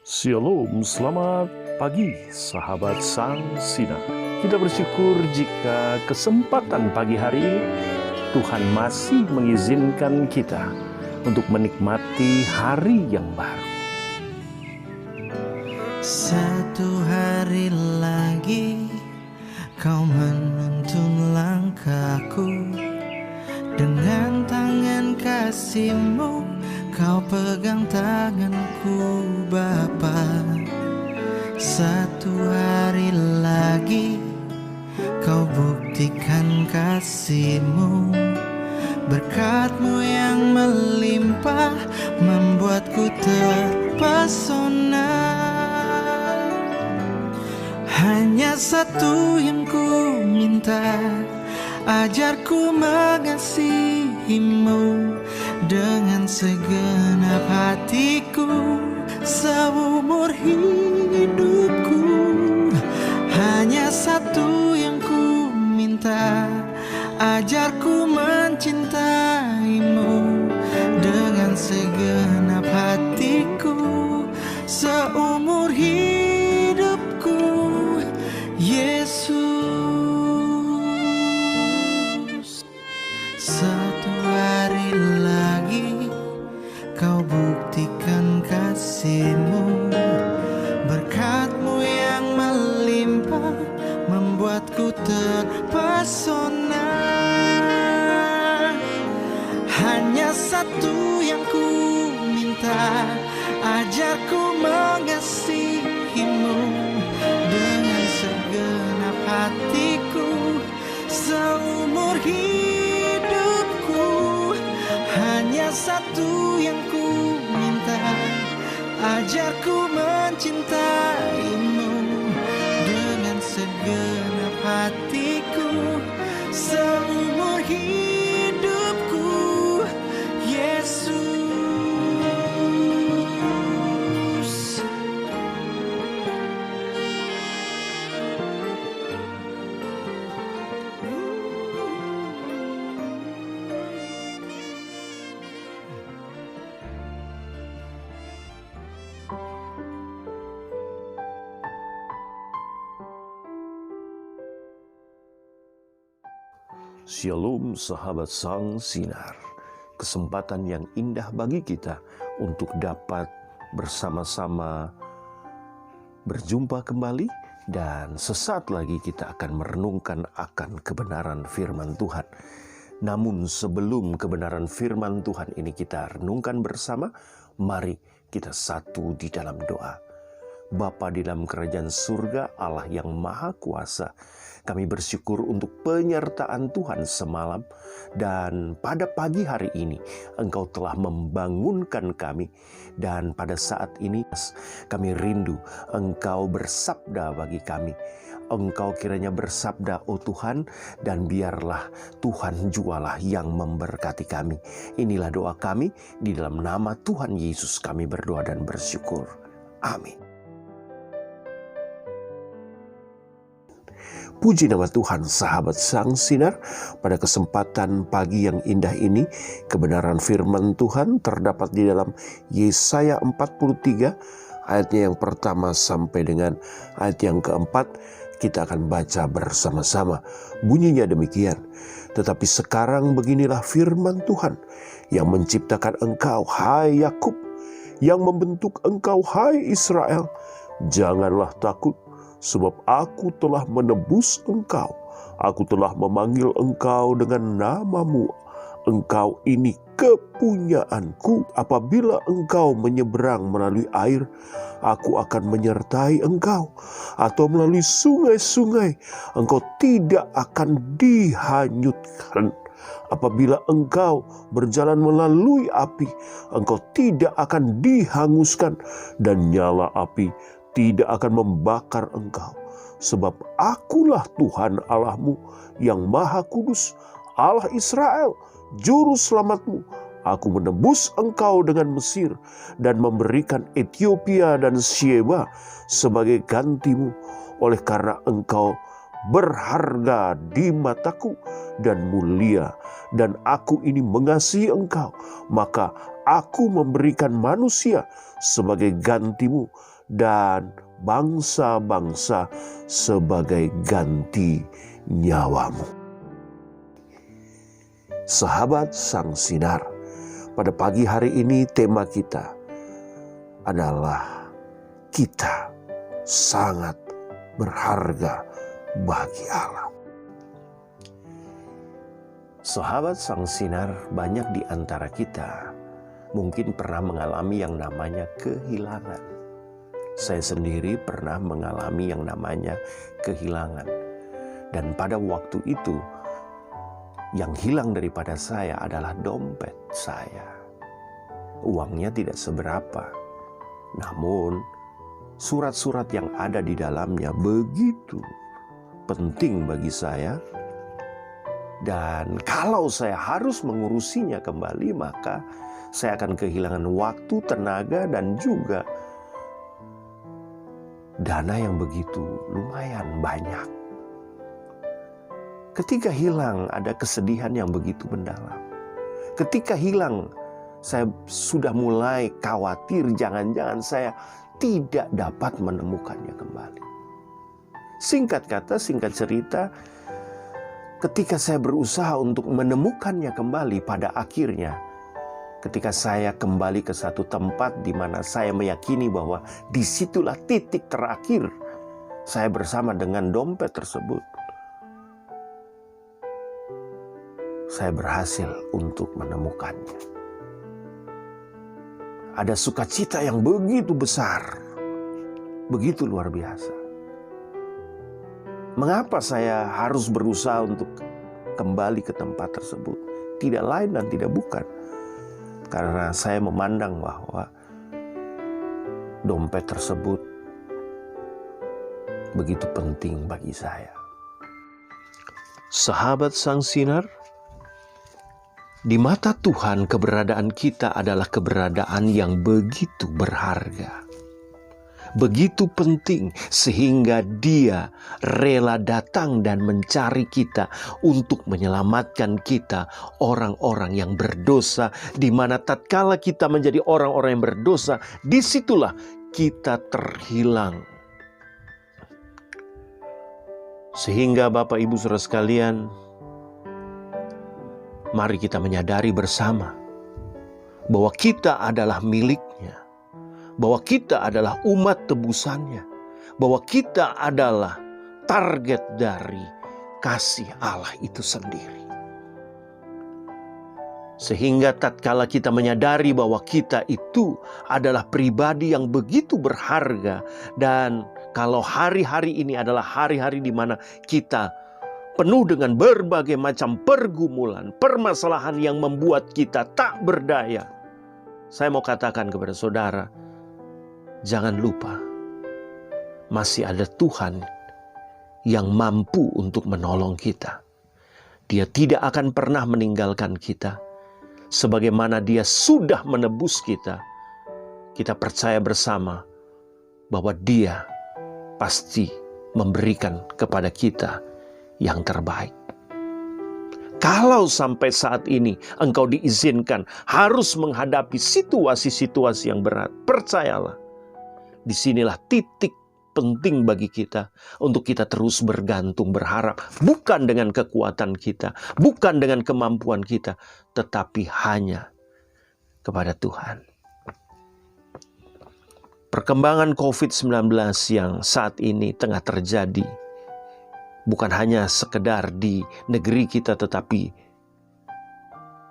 Shalom, selamat pagi sahabat Sang Sinar. Kita bersyukur jika kesempatan pagi hari ini Tuhan masih mengizinkan kita untuk menikmati hari yang baru. Satu hari lagi kau menuntun langkahku, dengan tangan kasih-Mu kau pegang tanganku Bapa. Satu hari lagi kau buktikan kasih-Mu, berkat-Mu yang melimpah membuatku terpesona. Hanya satu yang ku minta, ajarku mengasihi-Mu dengan segenap hatiku seumur hidupku. Hanya satu yang ku minta, ajarku mencintai-Mu dengan segenap hatiku seumur hidupku. Yesus, satu hari lagi kau buktikan kasih-Mu, berkat-Mu yang melimpah membuatku terpesona. Hanya satu yang ku minta, ajarku mengasihi-Mu dengan segenap hatiku seumur hidupku. Hanya satu yang ku minta, ajarku mencintai-Mu dengan segenap hatiku seumur hidupku. Yesus. Shalom sahabat Sang Sinar. Kesempatan yang indah bagi kita untuk dapat bersama-sama berjumpa kembali, dan sesaat lagi kita akan merenungkan akan kebenaran firman Tuhan. Namun sebelum kebenaran firman Tuhan ini kita renungkan bersama, mari kita satu di dalam doa. Bapa di dalam kerajaan surga, Allah yang maha kuasa, kami bersyukur untuk penyertaan Tuhan semalam, dan pada pagi hari ini Engkau telah membangunkan kami, dan pada saat ini kami rindu Engkau bersabda bagi kami. Engkau kiranya bersabda, oh Tuhan, dan biarlah Tuhan jualah yang memberkati kami. Inilah doa kami, di dalam nama Tuhan Yesus kami berdoa dan bersyukur. Amin. Puji nama Tuhan, sahabat Sang Sinar. Pada kesempatan pagi yang indah ini, kebenaran firman Tuhan terdapat di dalam Yesaya 43, ayatnya yang pertama sampai dengan ayat yang keempat. Kita akan baca bersama-sama. Bunyinya demikian. Tetapi sekarang beginilah firman Tuhan, yang menciptakan engkau, hai Yakub, yang membentuk engkau, hai Israel. Janganlah takut, sebab aku telah menebus engkau. Aku telah memanggil engkau dengan namamu. Engkau ini kepunyaanku. Apabila engkau menyeberang melalui air, aku akan menyertai engkau. Atau melalui sungai-sungai, engkau tidak akan dihanyutkan. Apabila engkau berjalan melalui api, engkau tidak akan dihanguskan, dan nyala api tidak akan membakar engkau. Sebab akulah Tuhan Allahmu yang Maha Kudus, Allah Israel, Juru Selamatmu. Aku menebus engkau dengan Mesir, dan memberikan Ethiopia dan Sheba sebagai gantimu. Oleh karena engkau berharga di mataku dan mulia, dan aku ini mengasihi engkau, maka aku memberikan manusia sebagai gantimu, dan bangsa-bangsa sebagai ganti nyawamu. Sahabat Sang Sinar, pada pagi hari ini tema kita adalah kita sangat berharga bagi Allah. Sahabat Sang Sinar, banyak di antara kita mungkin pernah mengalami yang namanya kehilangan. Saya sendiri pernah mengalami yang namanya kehilangan. Dan pada waktu itu, yang hilang daripada saya adalah dompet saya. Uangnya tidak seberapa. Namun, surat-surat yang ada di dalamnya begitu penting bagi saya. Dan kalau saya harus mengurusinya kembali, maka saya akan kehilangan waktu, tenaga, dan juga dana yang begitu lumayan banyak. Ketika hilang, ada kesedihan yang begitu mendalam. Ketika hilang, saya sudah mulai khawatir jangan-jangan saya tidak dapat menemukannya kembali. Singkat kata, singkat cerita, ketika saya berusaha untuk menemukannya kembali, pada akhirnya ketika saya kembali ke satu tempat di mana saya meyakini bahwa disitulah titik terakhir saya bersama dengan dompet tersebut, saya berhasil untuk menemukannya. Ada sukacita yang begitu besar, begitu luar biasa. Mengapa saya harus berusaha untuk kembali ke tempat tersebut? Tidak lain dan tidak bukan karena saya memandang bahwa dompet tersebut begitu penting bagi saya. Sahabat Sang Sinar, di mata Tuhan keberadaan kita adalah keberadaan yang begitu berharga, begitu penting sehingga Dia rela datang dan mencari kita untuk menyelamatkan kita, orang-orang yang berdosa, di mana tatkala kita menjadi orang-orang yang berdosa, disitulah kita terhilang. Sehingga Bapak Ibu Saudara sekalian, mari kita menyadari bersama bahwa kita adalah milik-Nya, bahwa kita adalah umat tebusannya, bahwa kita adalah target dari kasih Allah itu sendiri. Sehingga tatkala kita menyadari bahwa kita itu adalah pribadi yang begitu berharga, dan kalau hari-hari ini adalah hari-hari di mana kita penuh dengan berbagai macam pergumulan, permasalahan yang membuat kita tak berdaya, saya mau katakan kepada saudara, jangan lupa, masih ada Tuhan yang mampu untuk menolong kita. Dia tidak akan pernah meninggalkan kita. Sebagaimana Dia sudah menebus kita, kita percaya bersama bahwa Dia pasti memberikan kepada kita yang terbaik. Kalau sampai saat ini engkau diizinkan harus menghadapi situasi-situasi yang berat, percayalah, disinilah titik penting bagi kita untuk kita terus bergantung, berharap bukan dengan kekuatan kita, bukan dengan kemampuan kita, tetapi hanya kepada Tuhan. Perkembangan COVID-19 yang saat ini tengah terjadi bukan hanya sekedar di negeri kita, tetapi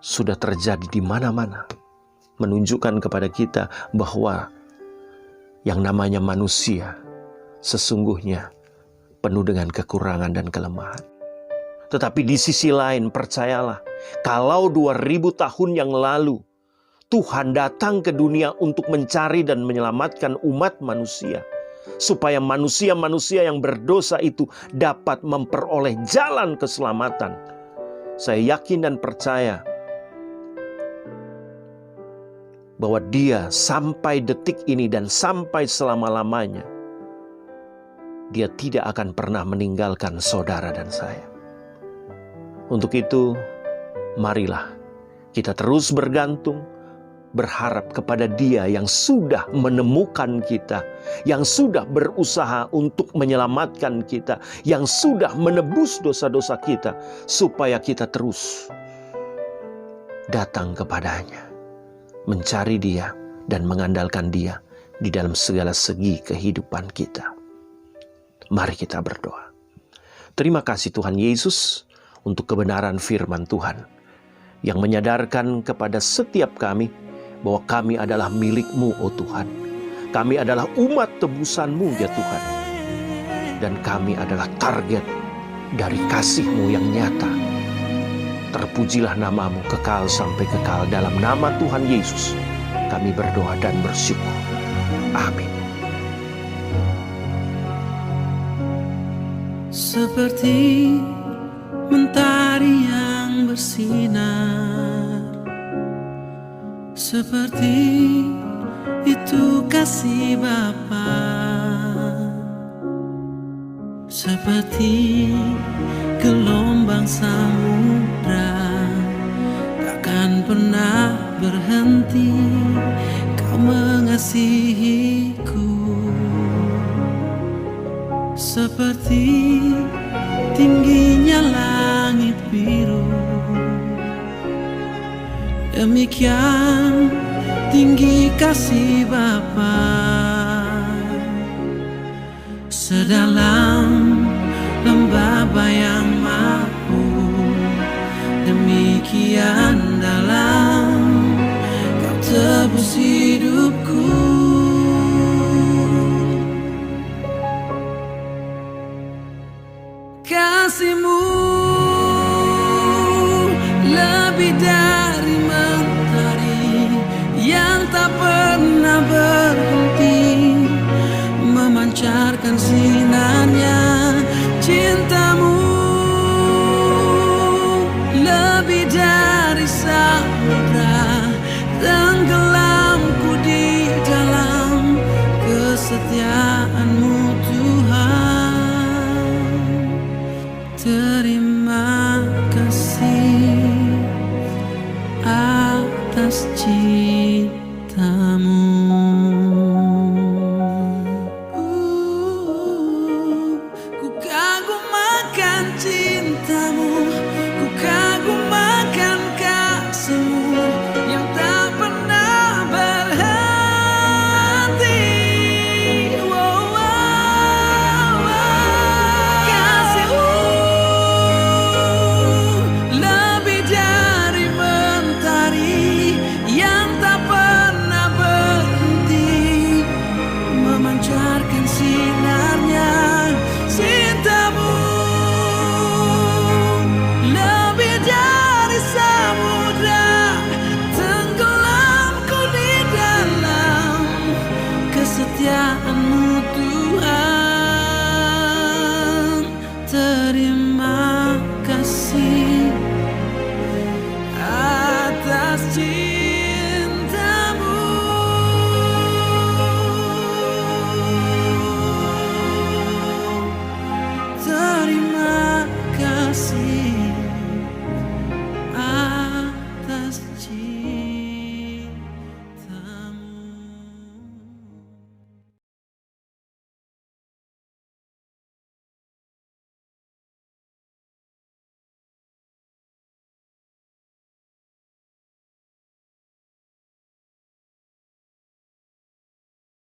sudah terjadi di mana-mana, menunjukkan kepada kita bahwa yang namanya manusia sesungguhnya penuh dengan kekurangan dan kelemahan. Tetapi di sisi lain, percayalah, kalau 2000 tahun yang lalu Tuhan datang ke dunia untuk mencari dan menyelamatkan umat manusia, supaya manusia-manusia yang berdosa itu dapat memperoleh jalan keselamatan, saya yakin dan percaya bahwa Dia sampai detik ini dan sampai selama-lamanya, Dia tidak akan pernah meninggalkan saudara dan saya. Untuk itu, marilah kita terus bergantung, berharap kepada Dia yang sudah menemukan kita, yang sudah berusaha untuk menyelamatkan kita, yang sudah menebus dosa-dosa kita, supaya kita terus datang kepadanya, mencari Dia dan mengandalkan Dia di dalam segala segi kehidupan kita. Mari kita berdoa. Terima kasih Tuhan Yesus untuk kebenaran firman Tuhan yang menyadarkan kepada setiap kami bahwa kami adalah milik-Mu, oh Tuhan. Kami adalah umat tebusan-Mu, ya Tuhan. Dan kami adalah target dari kasih-Mu yang nyata. Terpujilah nama-Mu kekal sampai kekal. Dalam nama Tuhan Yesus kami berdoa dan bersyukur. Amin. Seperti mentari yang bersinar, seperti itu kasih Bapa, seperti gelombang samudra, takkan pernah berhenti Kau mengasihiku. Seperti tingginya langit biru, demikian tinggi kasih Bapa. Sedalam lembah bayang mampu, demikian dalam Kau tebus hidupku. Kasih-Mu lebih dari mentari yang tak pernah berhenti memancarkan sinarnya. Cinta-Mu lebih dari samudra, tenggelamku di dalam kesetiaan-Mu.